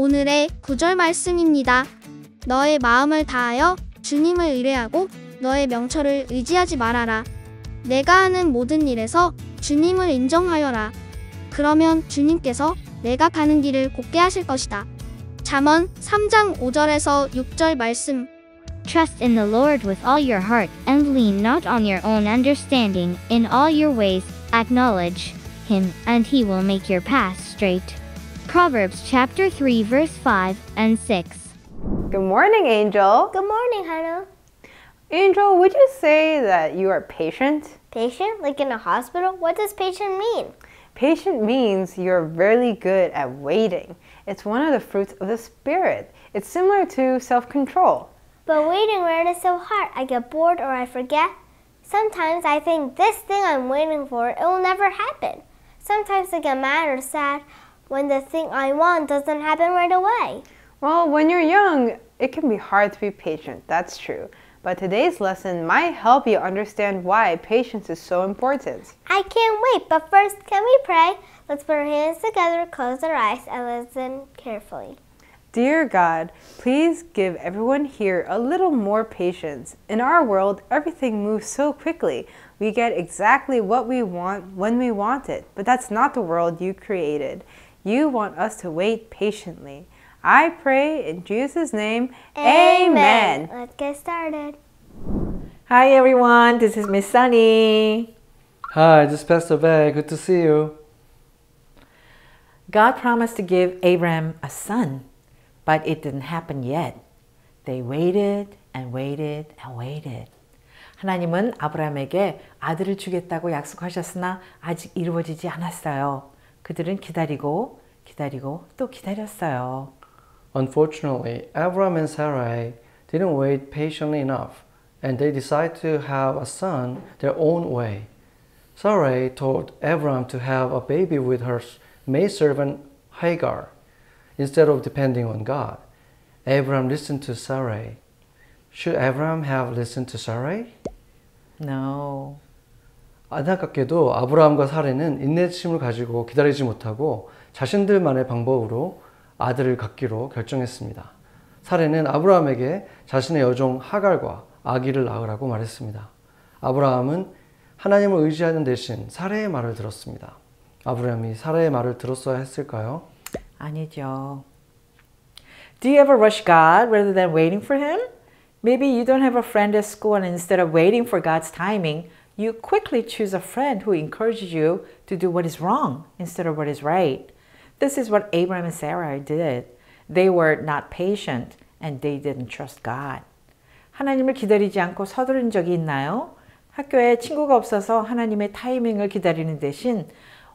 오늘의 구절 말씀입니다. 너의 마음을 다하여 주님을 의뢰하고 너의 명철을 의지하지 말아라. 내가 하는 모든 일에서 주님을 인정하여라. 그러면 주님께서 내가 가는 길을 곱게 하실 것이다. 잠언 3장 5절에서 6절 말씀. Trust in the Lord with all your heart, and lean not on your own understanding. In all your ways, acknowledge Him, and He will make your path straight. Proverbs chapter 3 verse 5 and 6. Good morning, Angel. Good morning, Hannah. Angel, would you say that you are patient? Patient? Like in a hospital? What does patient mean? Patient means you're really good at waiting. It's one of the fruits of the Spirit. It's similar to self-control. But waiting around is so hard. I get bored or I forget. Sometimes I think this thing I'm waiting for, it will never happen. Sometimes I get mad or sad when the thing I want doesn't happen right away. Well, when you're young, it can be hard to be patient. That's true. But today's lesson might help you understand why patience is so important. I can't wait, but first, can we pray? Let's put our hands together, close our eyes, and listen carefully. Dear God, please give everyone here a little more patience. In our world, everything moves so quickly. We get exactly what we want when we want it, but that's not the world you created. You want us to wait patiently. I pray in Jesus' name, Amen. Let's get started. Hi everyone, this is Miss Sunny. Hi, this is Pastor Beck. Good to see you. God promised to give Abraham a son, but it didn't happen yet. They waited and waited and waited. 하나님은 아브라함에게 아들을 주겠다고 약속하셨으나 아직 이루어지지 않았어요. 그들은 기다리고 기다리고 또 기다렸어요. Unfortunately, Abraham and Sarai didn't wait patiently enough, and they decided to have a son their own way. Sarai told Abraham to have a baby with her maidservant Hagar, instead of depending on God. Abraham listened to Sarai. Should Abraham have listened to Sarai? No. 안타깝게도 아브라함과 사례는 인내심을 가지고 기다리지 못하고 자신들만의 방법으로 아들을 갖기로 결정했습니다. 사례는 아브라함에게 자신의 여종 하갈과 아기를 낳으라고 말했습니다. 아브라함은 하나님을 의지하는 대신 사례의 말을 들었습니다. 아브라함이 사례의 말을 들었어야 했을까요? 아니죠. Do you ever rush God rather than waiting for Him? Maybe you don't have a friend at school and instead of waiting for God's timing, you quickly choose a friend who encourages you to do what is wrong instead of what is right. This is what Abraham and Sarah did. They were not patient and they didn't trust God. 하나님을 기다리지 않고 서두른 적이 있나요? 학교에 친구가 없어서 하나님의 타이밍을 기다리는 대신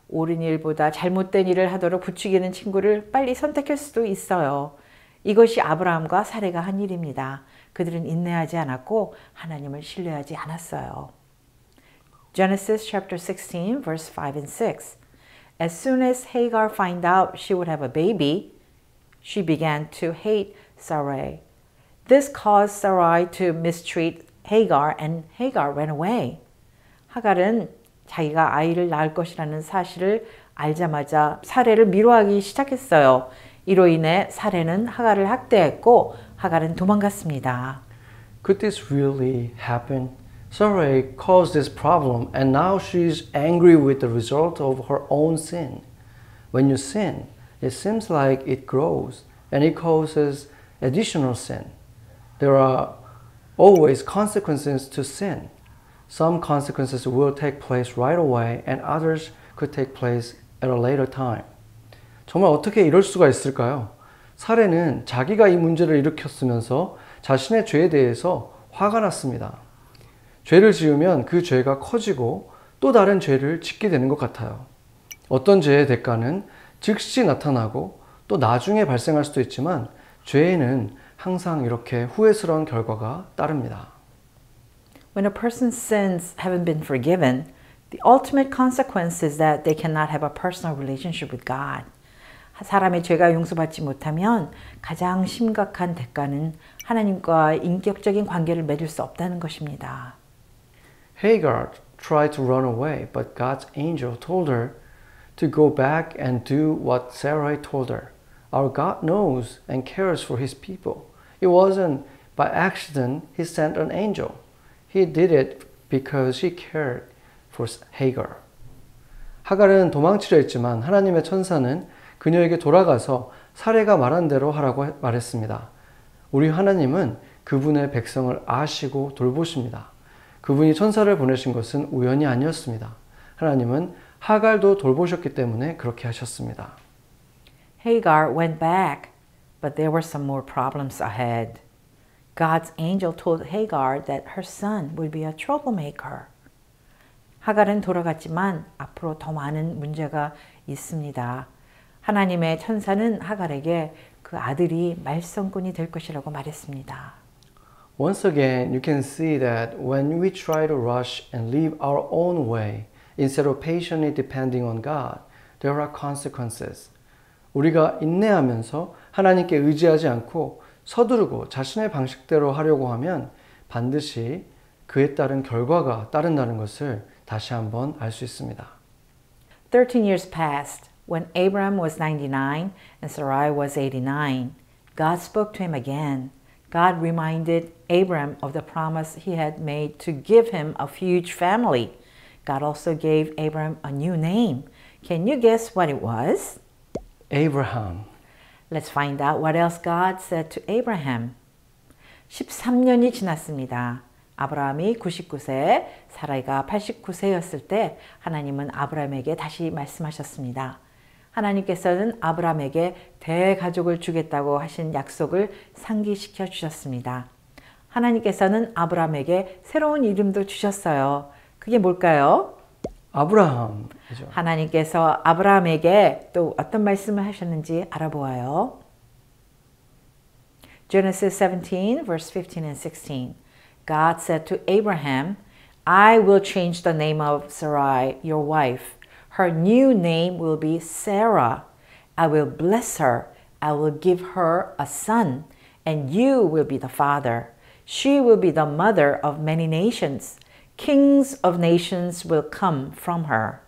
옳은 일보다 잘못된 일을 하도록 부추기는 친구를 빨리 선택할 수도 있어요. 이것이 아브라함과 사례가 한 일입니다. 그들은 인내하지 않았고 하나님을 신뢰하지 않았어요. Genesis chapter 16 verse 5 and 6. As soon as Hagar found out she would have a baby, she began to hate Sarai. This caused Sarai to mistreat Hagar and Hagar ran away. 하갈은 자기가 아이를 낳을 것이라는 사실을 알자마자 사례를 미워하기 시작했어요. 이로 인해 사례는 하갈을 학대했고 하갈은 도망갔습니다. Could this really happen? Sarai caused this problem and now she's angry with the result of her own sin. When you sin, it seems like it grows and it causes additional sin. There are always consequences to sin. Some consequences will take place right away and others could take place at a later time. 정말 어떻게 이럴 수가 있을까요? 사례는 자기가 이 문제를 일으켰으면서 자신의 죄에 대해서 화가 났습니다. 죄를 지으면 그 죄가 커지고 또 다른 죄를 짓게 되는 것 같아요. 어떤 죄의 대가는 즉시 나타나고 또 나중에 발생할 수도 있지만 죄에는 항상 이렇게 후회스러운 결과가 따릅니다. When a person's sins haven't been forgiven, the ultimate consequence is that they cannot have a personal relationship with God. 사람의 죄가 용서받지 못하면 가장 심각한 대가는 하나님과 인격적인 관계를 맺을 수 없다는 것입니다. Hagar tried to run away, but God's angel told her to go back and do what Sarai told her. Our God knows and cares for His people. It wasn't by accident He sent an angel. He did it because He cared for Hagar. 하갈은 도망치려 했지만 하나님의 천사는 그녀에게 돌아가서 사례가 말한 대로 하라고 말했습니다. 우리 하나님은 그분의 백성을 아시고 돌보십니다. 그분이 천사를 보내신 것은 우연이 아니었습니다. 하나님은 하갈도 돌보셨기 때문에 그렇게 하셨습니다. Hagar went back, but there were some more problems ahead. God's angel told Hagar that her son would be a troublemaker. 하갈은 돌아갔지만 앞으로 더 많은 문제가 있습니다. 하나님의 천사는 하갈에게 그 아들이 말썽꾼이 될 것이라고 말했습니다. Once again, you can see that when we try to rush and live our own way instead of patiently depending on God, there are consequences. 우리가 인내하면서 하나님께 의지하지 않고 서두르고 자신의 방식대로 하려고 하면 반드시 그에 따른 결과가 따른다는 것을 다시 한번 알 수 있습니다. 13 years passed. When Abraham was 99 and Sarai was 89, God spoke to him again. God reminded Abraham of the promise he had made to give him a huge family. God also gave Abraham a new name. Can you guess what it was? Abraham. Let's find out what else God said to Abraham. 13년이 지났습니다. 아브라함이 99세, 사라이가 89세였을 때 하나님은 아브라함에게 다시 말씀하셨습니다. 하나님께서는 아브라함에게 대가족을 주겠다고 하신 약속을 상기시켜 주셨습니다. 하나님께서는 아브라함에게 새로운 이름도 주셨어요. 그게 뭘까요? 아브라함. 하나님께서 아브라함에게 또 어떤 말씀을 하셨는지 알아보아요. Genesis 17, verse 15 and 16. God said to Abraham, I will change the name of Sarai, your wife. Her new name will be Sarah. I will bless her. I will give her a son, and you will be the father. She will be the mother of many nations. Kings of nations will come from her.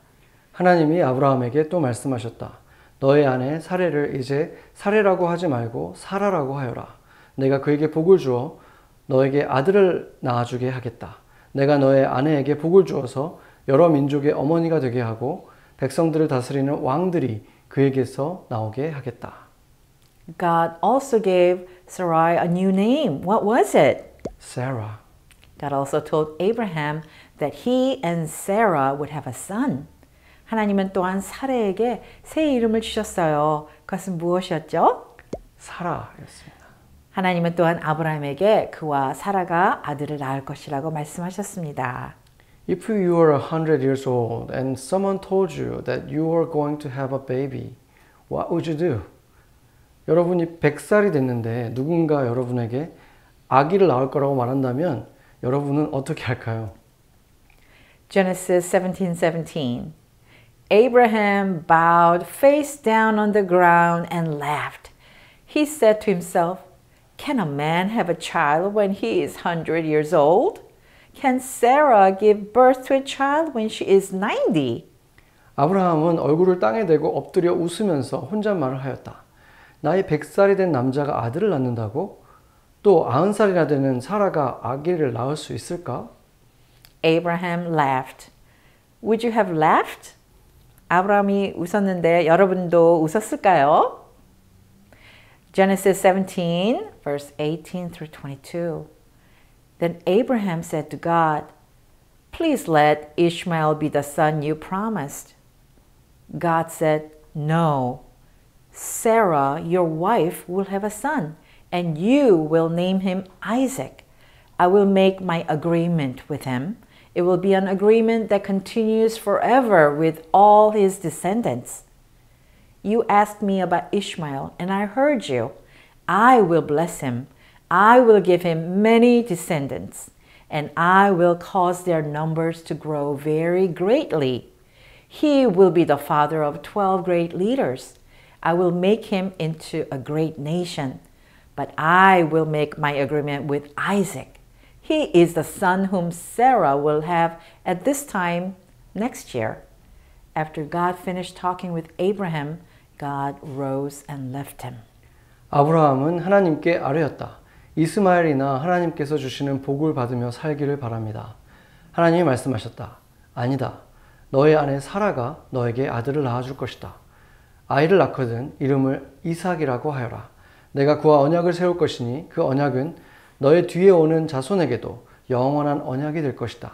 하나님이 아브라함에게 또 말씀하셨다. 너의 아내 사레를 이제 사레라고 하지 말고 사라라고 하여라. 내가 그에게 복을 주어 너에게 아들을 낳아주게 하겠다. 내가 너의 아내에게 복을 주어서 여러 민족의 어머니가 되게 하고 백성들을 다스리는 왕들이 그에게서 나오게 하겠다. God also gave Sarai a new name. What was it? Sarah. God also told Abraham that he and Sarah would have a son. 하나님은 또한 사레에게 새 이름을 주셨어요. 그것은 무엇이었죠? 사라였습니다. 하나님은 또한 아브라함에게 그와 사라가 아들을 낳을 것이라고 말씀하셨습니다. If you were 100 years old and someone told you that you were going to have a baby, what would you do? 여러분이 100살이 됐는데 누군가 여러분에게 아기를 낳을 거라고 말한다면 여러분은 어떻게 할까요? Genesis 17:17. Abraham bowed face down on the ground and laughed. He said to himself, Can a man have a child when he is 100 years old? Can Sarah give birth to a child when she is 90? 아브라함은 얼굴을 땅에 대고 엎드려 웃으면서 혼잣말을 하였다. 나이 100살이 된 남자가 아들을 낳는다고? 또 90살이나 되는 사라가 아기를 낳을 수 있을까? Abraham laughed. Would you have laughed? 아브라함이 웃었는데 여러분도 웃었을까요? Genesis 17, verse 18 through 22. Then Abraham said to God, Please let Ishmael be the son you promised. God said, No. Sarah, your wife, will have a son, and you will name him Isaac. I will make my agreement with him. It will be an agreement that continues forever with all his descendants. You asked me about Ishmael, and I heard you. I will bless him. I will give him many descendants, and I will cause their numbers to grow very greatly. He will be the father of 12 great leaders. I will make him into a great nation. But I will make my agreement with Isaac. He is the son whom Sarah will have at this time next year. After God finished talking with Abraham, God rose and left him. 아브라함은 하나님께 아뢰었다. 이스마엘이나 하나님께서 주시는 복을 받으며 살기를 바랍니다. 하나님이 말씀하셨다. 아니다. 너의 아내 사라가 너에게 아들을 낳아줄 것이다. 아이를 낳거든 이름을 이삭이라고 하여라. 내가 그와 언약을 세울 것이니 그 언약은 너의 뒤에 오는 자손에게도 영원한 언약이 될 것이다.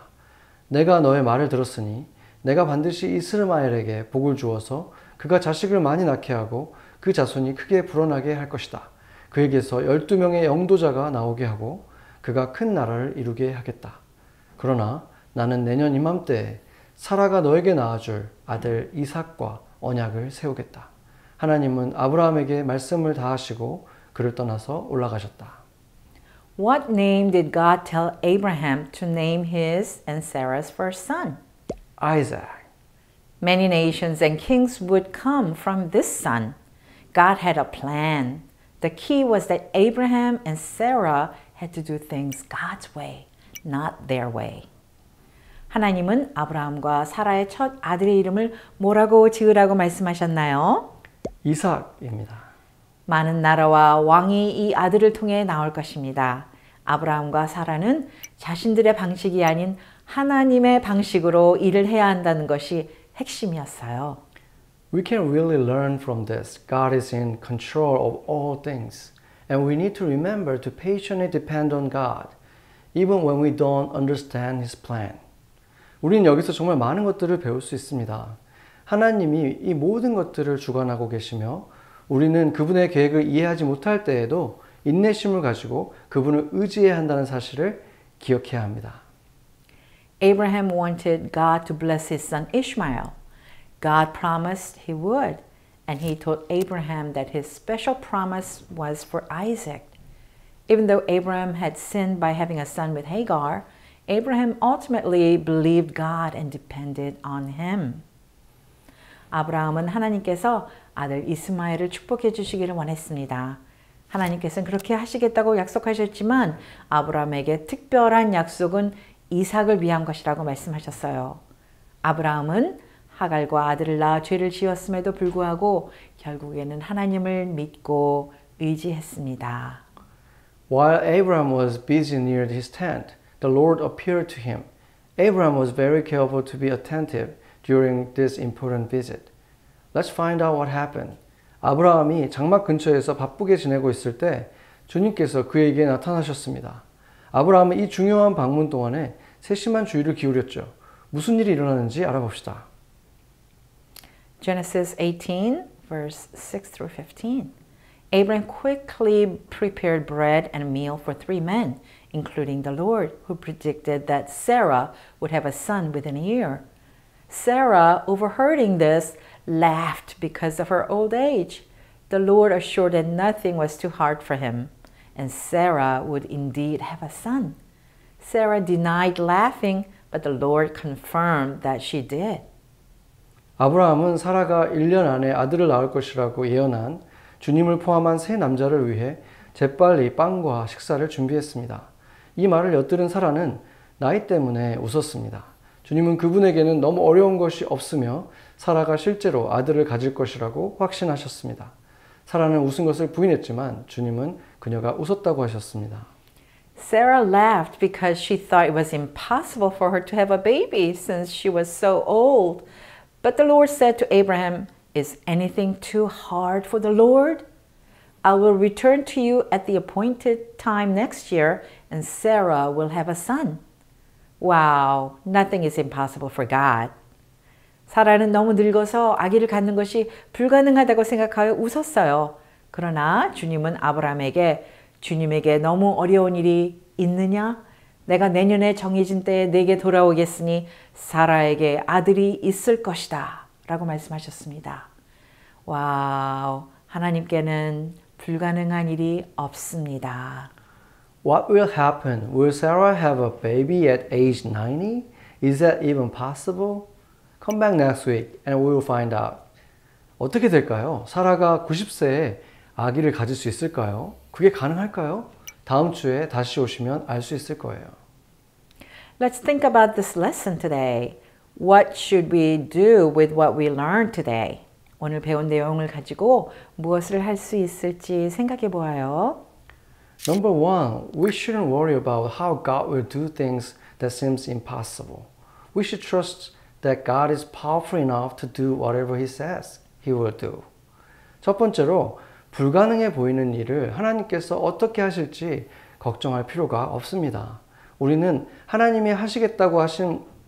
내가 너의 말을 들었으니 내가 반드시 이스마엘에게 복을 주어서 그가 자식을 많이 낳게 하고 그 자손이 크게 불어나게 할 것이다. 그에게서 12명의 영도자가 나오게 하고 그가 큰 나라를 이루게 하겠다. 그러나 나는 내년 이맘때에 사라가 너에게 낳아줄 아들 이삭과 언약을 세우겠다. 하나님은 아브라함에게 말씀을 다하시고 그를 떠나서 올라가셨다. What name did God tell Abraham to name his and Sarah's first son? Isaac. Many nations and kings would come from this son. God had a plan. The key was that Abraham and Sarah had to do things God's way, not their way. 하나님은 아브라함과 사라의 첫 아들의 이름을 뭐라고 지으라고 말씀하셨나요? 이삭입니다. 많은 나라와 왕이 이 아들을 통해 나올 것입니다. 아브라함과 사라는 자신들의 방식이 아닌 하나님의 방식으로 일을 해야 한다는 것이 핵심이었어요. We can really learn from this. God is in control of all things. And we need to remember to patiently depend on God, even when we don't understand His plan. 우리는 여기서 정말 많은 것들을 배울 수 있습니다. 하나님이 이 모든 것들을 주관하고 계시며 우리는 그분의 계획을 이해하지 못할 때에도 인내심을 가지고 그분을 의지해야 한다는 사실을 기억해야 합니다. Abraham wanted God to bless his son Ishmael. God promised he would, and he told Abraham that his special promise was for Isaac. Even though Abraham had sinned by having a son with Hagar, Abraham ultimately believed God and depended on him. 아브라함은 하나님께서 아들 이스마엘을 축복해 주시기를 원했습니다. 하나님께서는 그렇게 하시겠다고 약속하셨지만 아브라함에게 특별한 약속은 이삭을 위한 것이라고 말씀하셨어요. 아브라함은 하갈과 아들을 낳아 죄를 지었음에도 불구하고 결국에는 하나님을 믿고 의지했습니다. While Abraham was busy near his tent, the Lord appeared to him. Abraham was very careful to be attentive during this important visit. Let's find out what happened. 아브라함이 장막 근처에서 바쁘게 지내고 있을 때 주님께서 그에게 나타나셨습니다. 아브라함은 이 중요한 방문 동안에 세심한 주의를 기울였죠. 무슨 일이 일어나는지 알아봅시다. Genesis 18, verse 6 through 15. Abraham quickly prepared bread and a meal for 3 men, including the Lord, who predicted that Sarah would have a son within a year. Sarah, overhearing this, laughed because of her old age. The Lord assured that nothing was too hard for him, and Sarah would indeed have a son. Sarah denied laughing, but the Lord confirmed that she did. 아브라함은 사라가 1년 안에 아들을 낳을 것이라고 예언한 주님을 포함한 3 남자를 위해 재빨리 빵과 식사를 준비했습니다. 이 말을 엿들은 사라는 나이 때문에 웃었습니다. 주님은 그분에게는 너무 어려운 것이 없으며 사라가 실제로 아들을 가질 것이라고 확신하셨습니다. 사라는 웃은 것을 부인했지만 주님은 그녀가 웃었다고 하셨습니다. Sarah laughed because she thought it was impossible for her to have a baby since she was so old. But the Lord said to Abraham, "Is anything too hard for the Lord? I will return to you at the appointed time next year, and Sarah will have a son." Wow, nothing is impossible for God. 사라는 너무 늙어서 아기를 갖는 것이 불가능하다고 생각하여 웃었어요. 그러나 주님은 아브라함에게 주님에게 너무 어려운 일이 있느냐? 내가 내년에 정해진 때에 내게 돌아오겠으니 사라에게 아들이 있을 것이다 라고 말씀하셨습니다. 와우, 하나님께는 불가능한 일이 없습니다. What will happen? Will Sarah have a baby at age 90? Is that even possible? Come back next week and we will find out. 어떻게 될까요? 사라가 90세에 아기를 가질 수 있을까요? 그게 가능할까요? 다음 주에 다시 오시면 알 수 있을 거예요. Let's think about this lesson today. What should we do with what we learned today? 오늘 배운 내용을 가지고 무엇을 할 수 있을지 생각해 보아요. Number one, we shouldn't worry about how God will do things that seems impossible. We should trust that God is powerful enough to do whatever He says He will do. 첫 번째로, 불가능해 보이는 일을 하나님께서 어떻게 하실지 걱정할 필요가 없습니다. 우리는 하나님이 하시겠다고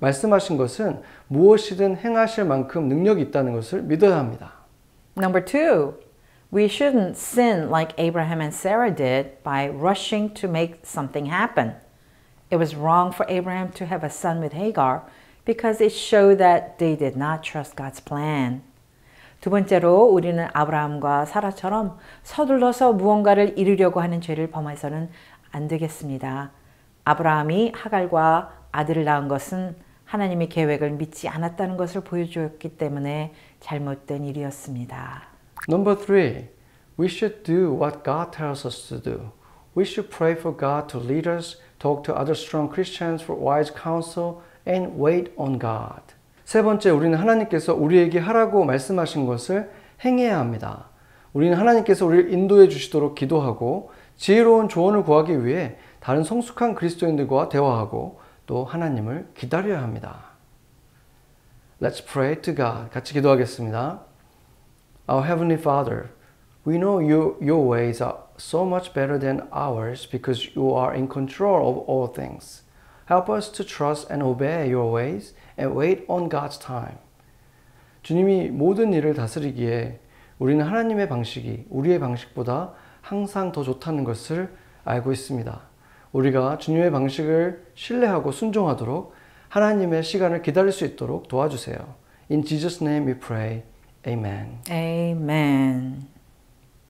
말씀하신 것은 무엇이든 행하실 만큼 능력이 있다는 것을 믿어야 합니다. Number two, we shouldn't sin like Abraham and Sarah did by rushing to make something happen. It was wrong for Abraham to have a son with Hagar because it showed that they did not trust God's plan. 두 번째로 우리는 아브라함과 사라처럼 서둘러서 무언가를 이루려고 하는 죄를 범해서는 안 되겠습니다. 아브라함이 하갈과 아들을 낳은 것은 하나님의 계획을 믿지 않았다는 것을 보여주었기 때문에 잘못된 일이었습니다. Number three, we should do what God tells us to do. We should pray for God to lead us, talk to other strong Christians for wise counsel, and wait on God. 세 번째, 우리는 하나님께서 우리에게 하라고 말씀하신 것을 행해야 합니다. 우리는 하나님께서 우리를 인도해 주시도록 기도하고 지혜로운 조언을 구하기 위해 다른 성숙한 그리스도인들과 대화하고 또 하나님을 기다려야 합니다. Let's pray to God. 같이 기도하겠습니다. Our Heavenly Father, we know your ways are so much better than ours because you are in control of all things. Help us to trust and obey your ways and wait on God's time. 주님이 모든 일을 다스리기에 우리는 하나님의 방식이 우리의 방식보다 항상 더 좋다는 것을 알고 있습니다. 우리가 주님의 방식을 신뢰하고 순종하도록 하나님의 시간을 기다릴 수 있도록 도와주세요. In Jesus' name we pray. Amen. Amen.